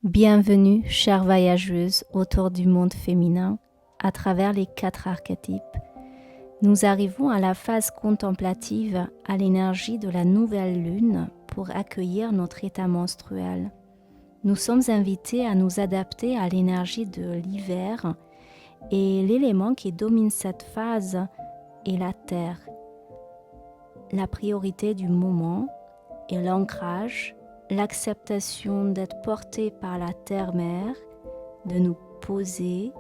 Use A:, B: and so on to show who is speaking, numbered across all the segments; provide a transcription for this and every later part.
A: Bienvenue, chère voyageuse, autour du monde féminin, à travers les 4 archétypes. Nous arrivons à la phase contemplative, à l'énergie de la nouvelle lune pour accueillir notre état menstruel. Nous sommes invités à nous adapter à l'énergie de l'hiver et l'élément qui domine cette phase est la terre. La priorité du moment est l'ancrage, l'acceptation d'être porté par la terre-mère, de nous poser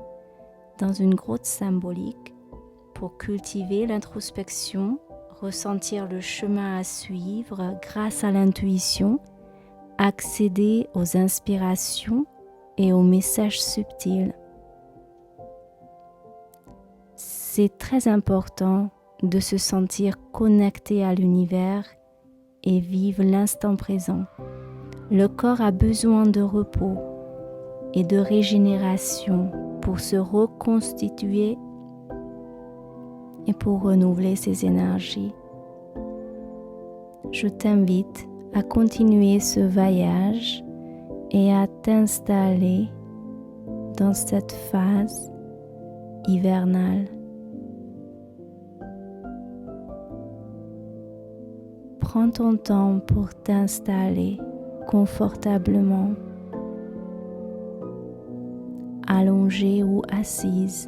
A: dans une grotte symbolique pour cultiver l'introspection, ressentir le chemin à suivre grâce à l'intuition, accéder aux inspirations et aux messages subtils. C'est très important de se sentir connecté à l'univers et vivre l'instant présent. Le corps a besoin de repos et de régénération pour se reconstituer et pour renouveler ses énergies. Je t'invite à continuer ce voyage et à t'installer dans cette phase hivernale. Prends ton temps pour t'installer confortablement, allongée ou assise,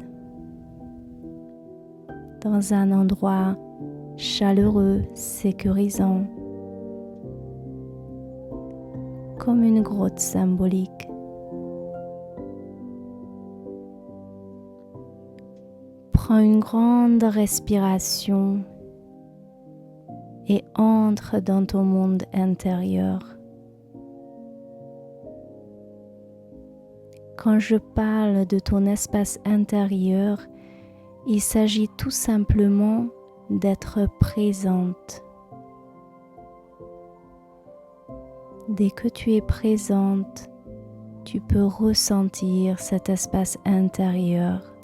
A: dans un endroit chaleureux, sécurisant, comme une grotte symbolique. Prends une grande respiration et entre dans ton monde intérieur. Quand je parle de ton espace intérieur, il s'agit tout simplement d'être présente. Dès que tu es présente, tu peux ressentir cet espace intérieur.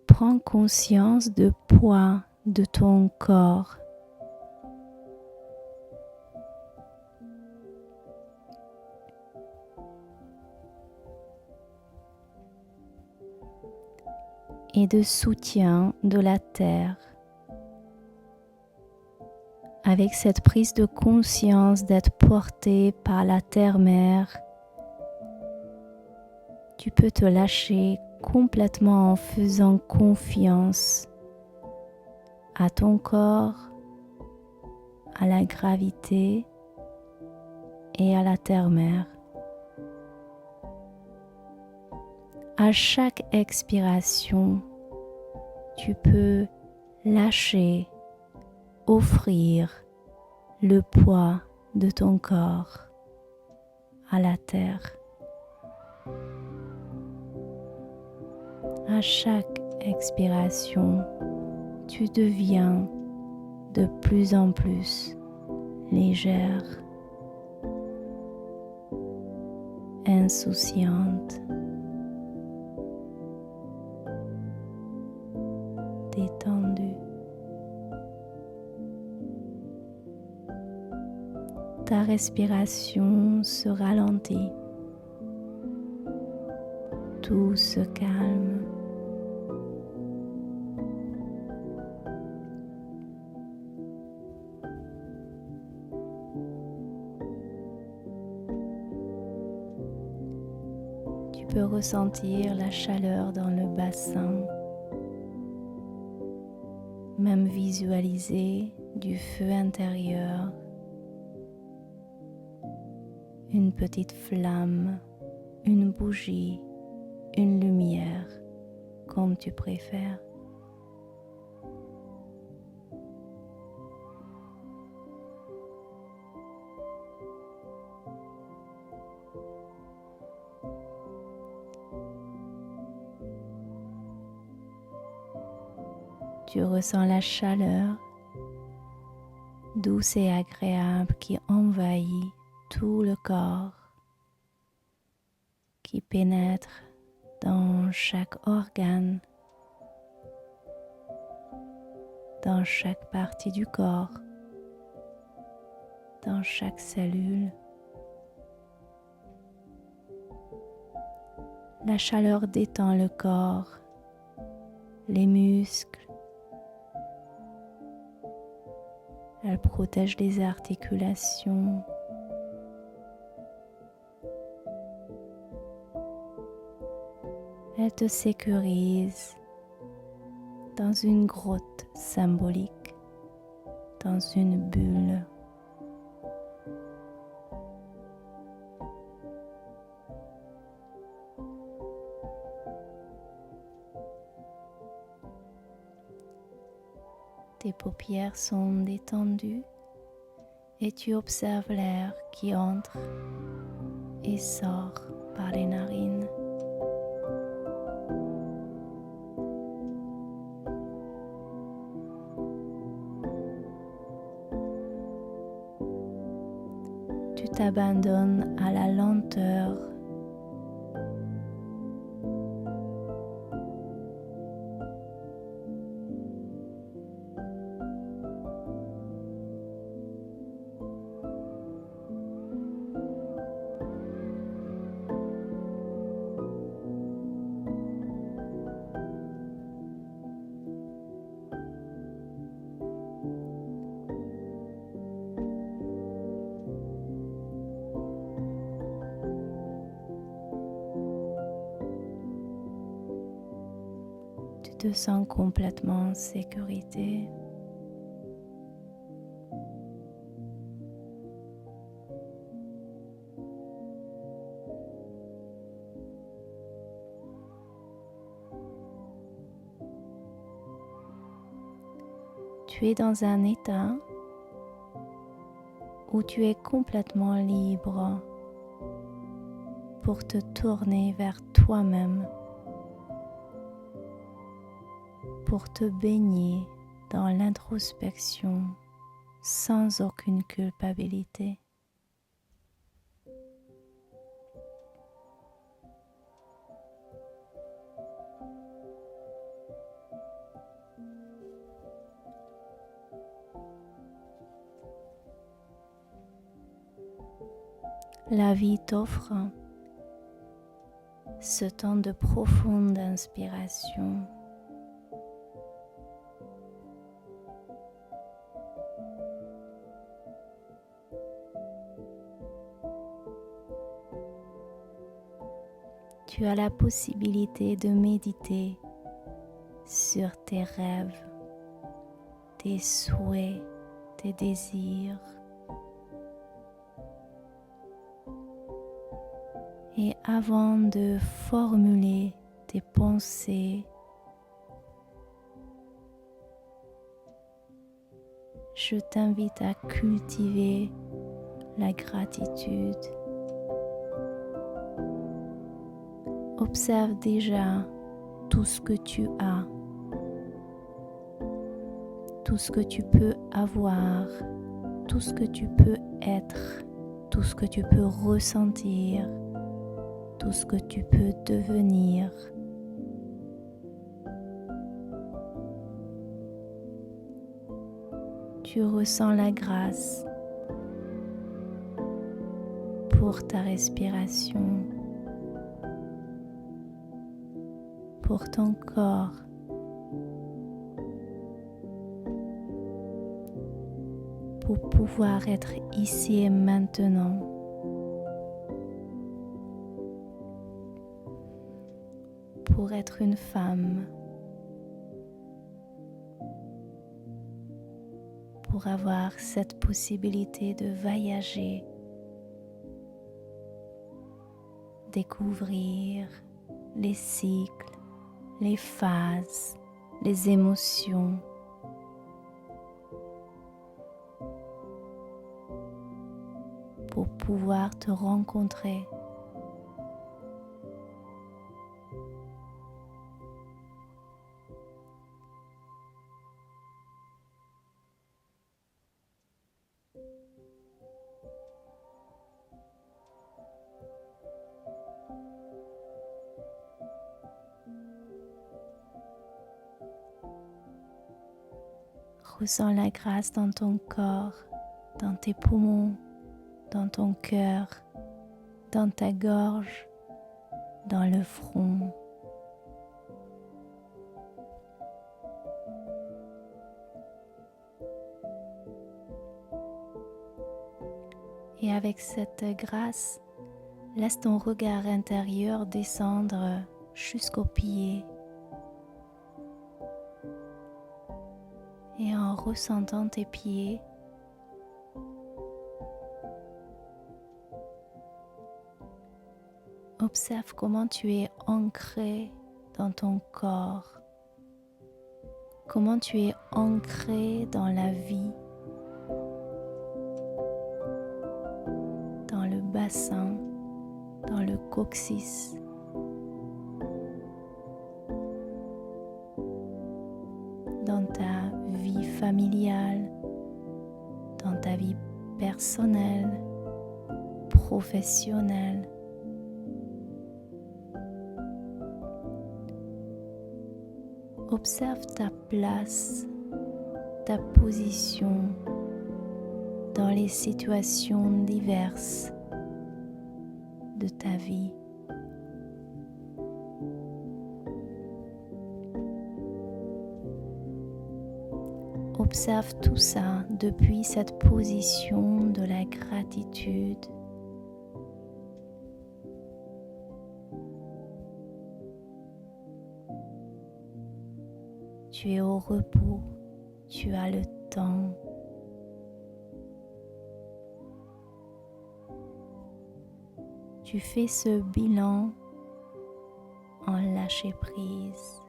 A: Prends conscience du poids de ton corps. Et de soutien de la terre. Avec cette prise de conscience d'être porté par la terre-mère, tu peux te lâcher complètement en faisant confiance à ton corps, à la gravité et à la terre-mère. À chaque expiration, tu peux lâcher, offrir le poids de ton corps à la terre. À chaque expiration, tu deviens de plus en plus légère, insouciante, détendue. Ta respiration se ralentit, tout se calme. Tu peux ressentir la chaleur dans le bassin, même visualiser du feu intérieur, une petite flamme, une bougie, une lumière, comme tu préfères. Tu ressens la chaleur douce et agréable qui envahit tout le corps, qui pénètre dans chaque organe, dans chaque partie du corps, dans chaque cellule. La chaleur détend le corps, les muscles. Elle protège les articulations. Elle te sécurise dans une grotte symbolique, dans une bulle. Tes paupières sont détendues et tu observes l'air qui entre et sort par les narines. Tu t'abandonnes à la lenteur. Tu te sens complètement en sécurité. Tu es dans un état où tu es complètement libre pour te tourner vers toi-même, pour te baigner dans l'introspection sans aucune culpabilité. La vie t'offre ce temps de profonde inspiration. Tu as la possibilité de méditer sur tes rêves, tes souhaits, tes désirs. Et avant de formuler tes pensées, je t'invite à cultiver la gratitude. Observe déjà tout ce que tu as, tout ce que tu peux avoir, tout ce que tu peux être, tout ce que tu peux ressentir, tout ce que tu peux devenir. Tu ressens la grâce pour ta respiration, pour ton corps, pour pouvoir être ici et maintenant. Pour être une femme, pour avoir cette possibilité de voyager, découvrir les cycles, les phases, les émotions. Pour pouvoir te rencontrer. Ressens la grâce dans ton corps, dans tes poumons, dans ton cœur, dans ta gorge, dans le front. Et avec cette grâce, laisse ton regard intérieur descendre jusqu'aux pieds. Et en ressentant tes pieds, observe comment tu es ancré dans ton corps, comment tu es ancré dans la vie, dans le bassin, dans le coccyx. Dans ta vie familiale, dans ta vie personnelle, professionnelle. Observe ta place, ta position dans les situations diverses de ta vie. Observe tout ça depuis cette position de la gratitude. Tu es au repos, tu as le temps. Tu fais ce bilan en lâcher prise.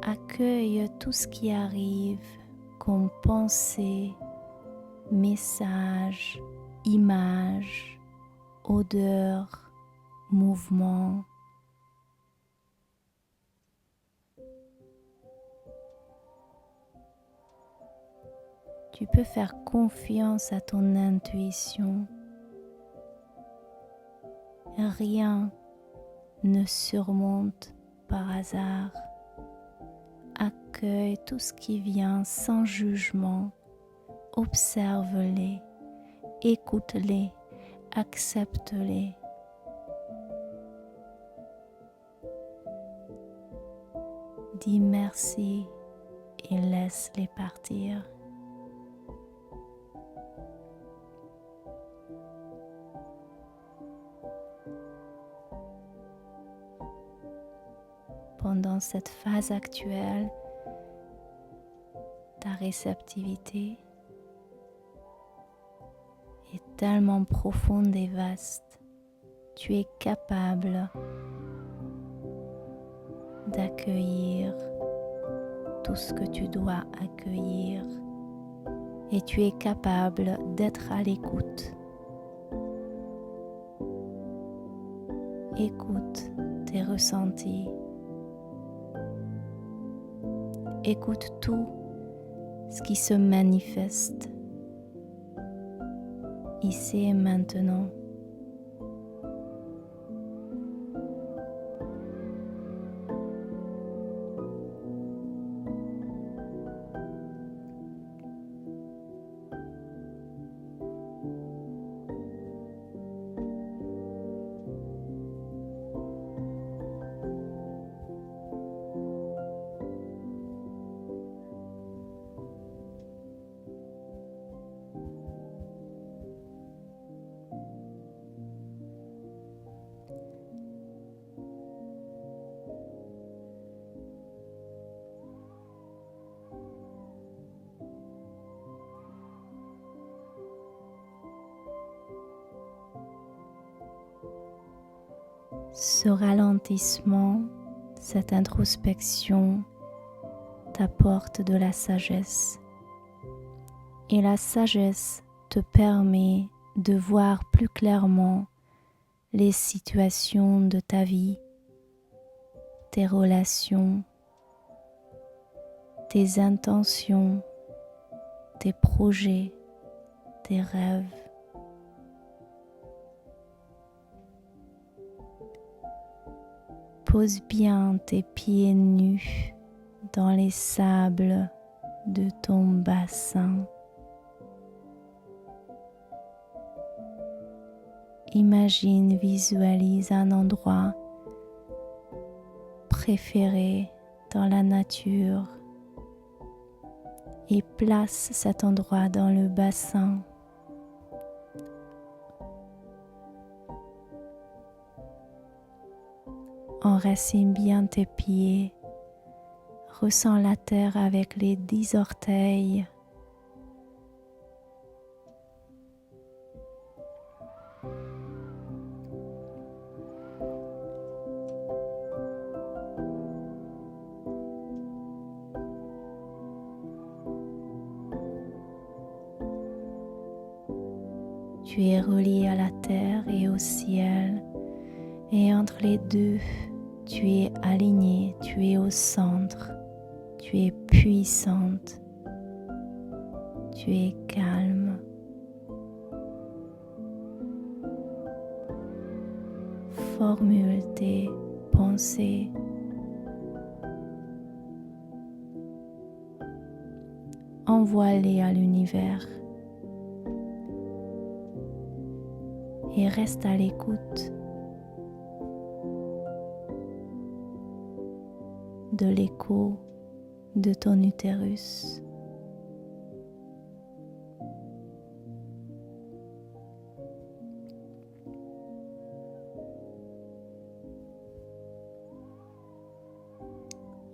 A: Accueille tout ce qui arrive comme pensée, message, image, odeur, mouvement. Tu peux faire confiance à ton intuition. Rien ne surmonte par hasard. Accueille tout ce qui vient sans jugement. Observe-les, écoute-les, accepte-les. Dis merci et laisse-les partir. Pendant cette phase actuelle, ta réceptivité est tellement profonde et vaste. Tu es capable d'accueillir tout ce que tu dois accueillir et tu es capable d'être à l'écoute. Écoute tes ressentis. Écoute tout ce qui se manifeste ici et maintenant. Ce ralentissement, cette introspection t'apporte de la sagesse. Et la sagesse te permet de voir plus clairement les situations de ta vie, tes relations, tes intentions, tes projets, tes rêves. Pose bien tes pieds nus dans les sables de ton bassin. Imagine, visualise un endroit préféré dans la nature et place cet endroit dans le bassin. Enracine bien tes pieds, ressens la terre avec les 10 orteils. Tu es relié à la terre et au ciel, et entre les deux, tu es aligné, tu es au centre, tu es puissante, tu es calme. Formule tes pensées. Envoie-les à l'univers. Et reste à l'écoute de l'écho de ton utérus.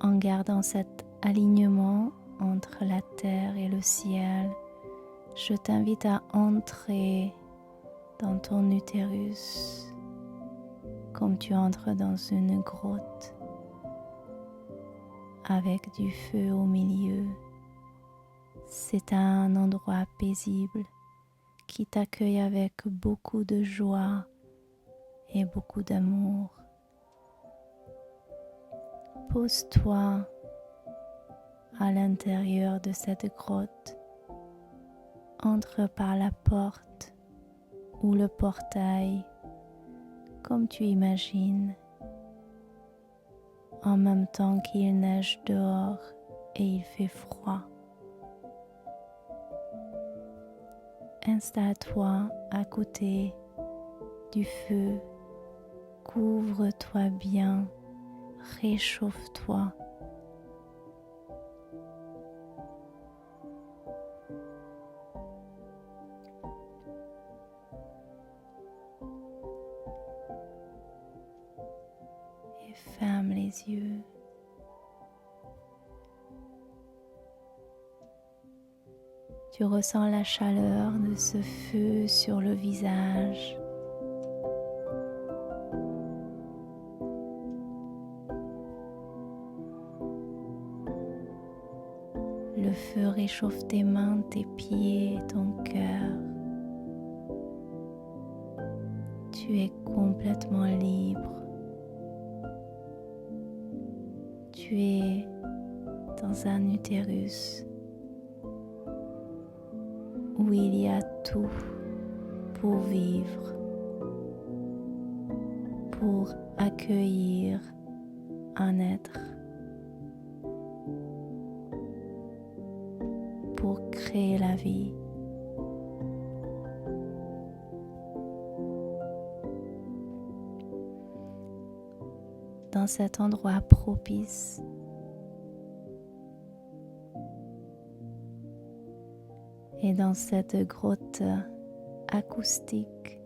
A: En gardant cet alignement entre la terre et le ciel, je t'invite à entrer dans ton utérus comme tu entres dans une grotte avec du feu au milieu. C'est un endroit paisible qui t'accueille avec beaucoup de joie et beaucoup d'amour. Pose-toi à l'intérieur de cette grotte. Entre par la porte ou le portail comme tu imagines, en même temps qu'il neige dehors et il fait froid. Installe-toi à côté du feu, couvre-toi bien, réchauffe-toi. Et ferme les yeux. Tu ressens la chaleur de ce feu sur le visage. Le feu réchauffe tes mains, tes pieds, ton cœur. Tu es complètement libre. Tu es dans un utérus où il y a tout pour vivre, pour accueillir un être, pour créer la vie. Dans cet endroit propice, et dans cette grotte acoustique,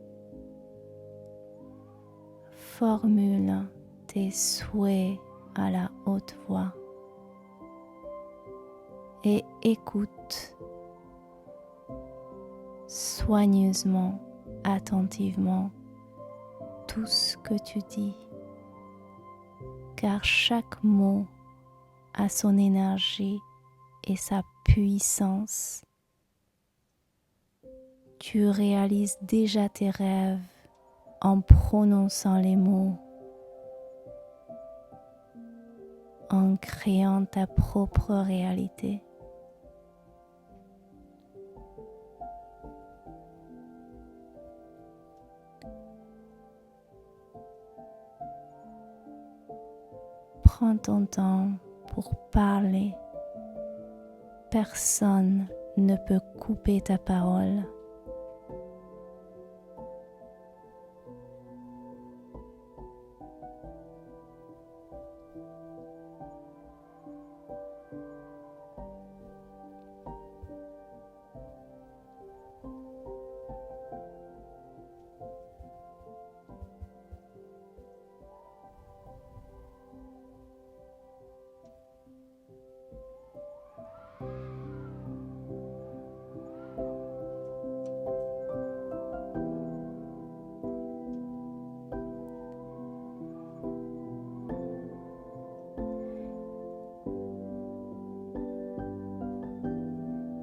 A: formule tes souhaits à la haute voix et écoute soigneusement, attentivement tout ce que tu dis, car chaque mot a son énergie et sa puissance. Tu réalises déjà tes rêves en prononçant les mots, en créant ta propre réalité. Prends ton temps pour parler. Personne ne peut couper ta parole.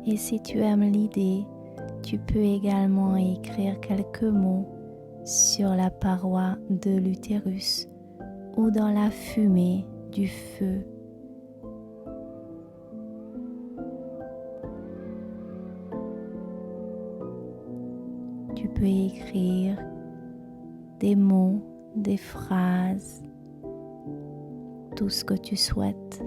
A: Et si tu aimes l'idée, tu peux également écrire quelques mots sur la paroi de l'utérus ou dans la fumée du feu. Tu peux écrire des mots, des phrases, tout ce que tu souhaites.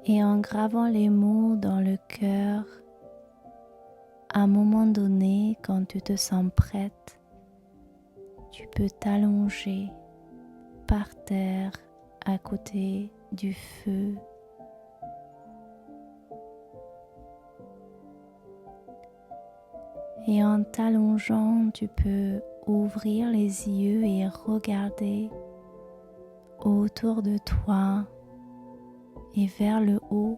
A: Et en gravant les mots dans le cœur, à un moment donné, quand tu te sens prête, tu peux t'allonger par terre à côté du feu. Et en t'allongeant, tu peux ouvrir les yeux et regarder autour de toi et vers le haut.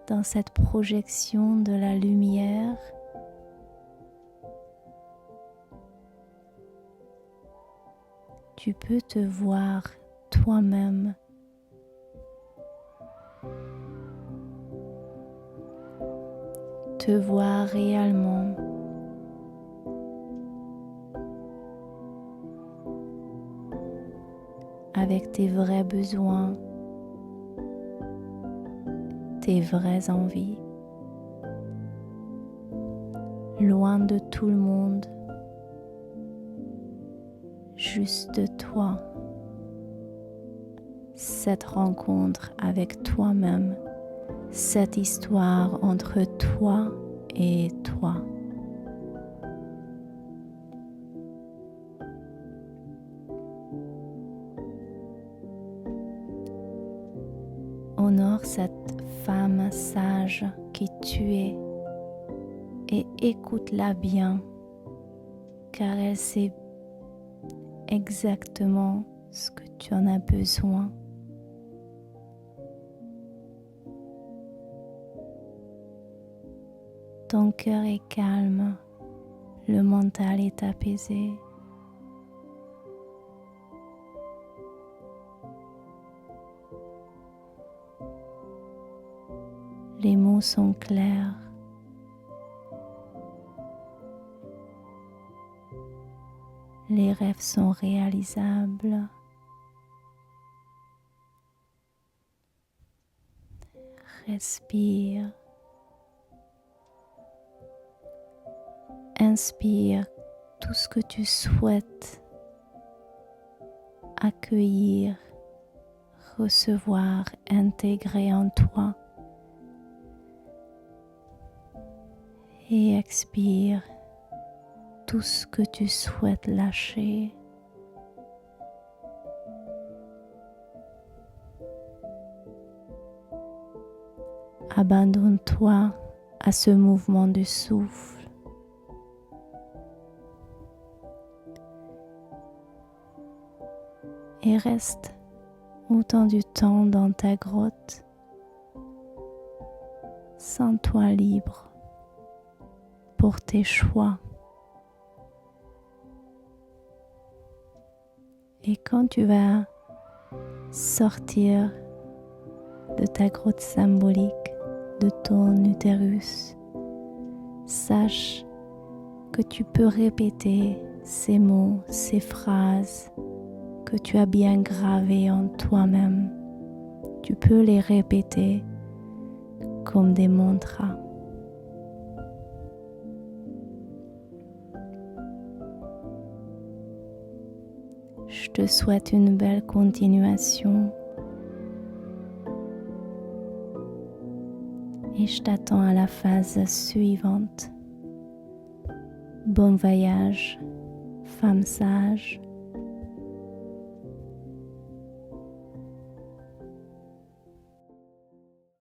A: Dans cette projection de la lumière, tu peux te voir toi-même. Te voir réellement. Avec tes vrais besoins, tes vraies envies, loin de tout le monde, juste toi. Cette rencontre avec toi-même, cette histoire entre toi et toi. Honore cette femme sage qui tu es et écoute-la bien, car elle sait exactement ce que tu en as besoin. Ton cœur est calme, le mental est apaisé. Les mots sont clairs. Les rêves sont réalisables. Respire. Inspire tout ce que tu souhaites accueillir, recevoir, intégrer en toi. Et expire tout ce que tu souhaites lâcher. Abandonne-toi à ce mouvement du souffle. Et reste autant du temps dans ta grotte. Sens-toi libre pour tes choix. Et quand tu vas sortir de ta grotte symbolique, de ton utérus, sache que tu peux répéter ces mots, ces phrases que tu as bien gravées en toi-même. Tu peux les répéter comme des mantras. Je te souhaite une belle continuation et je t'attends à la phase suivante. Bon voyage, femme sage.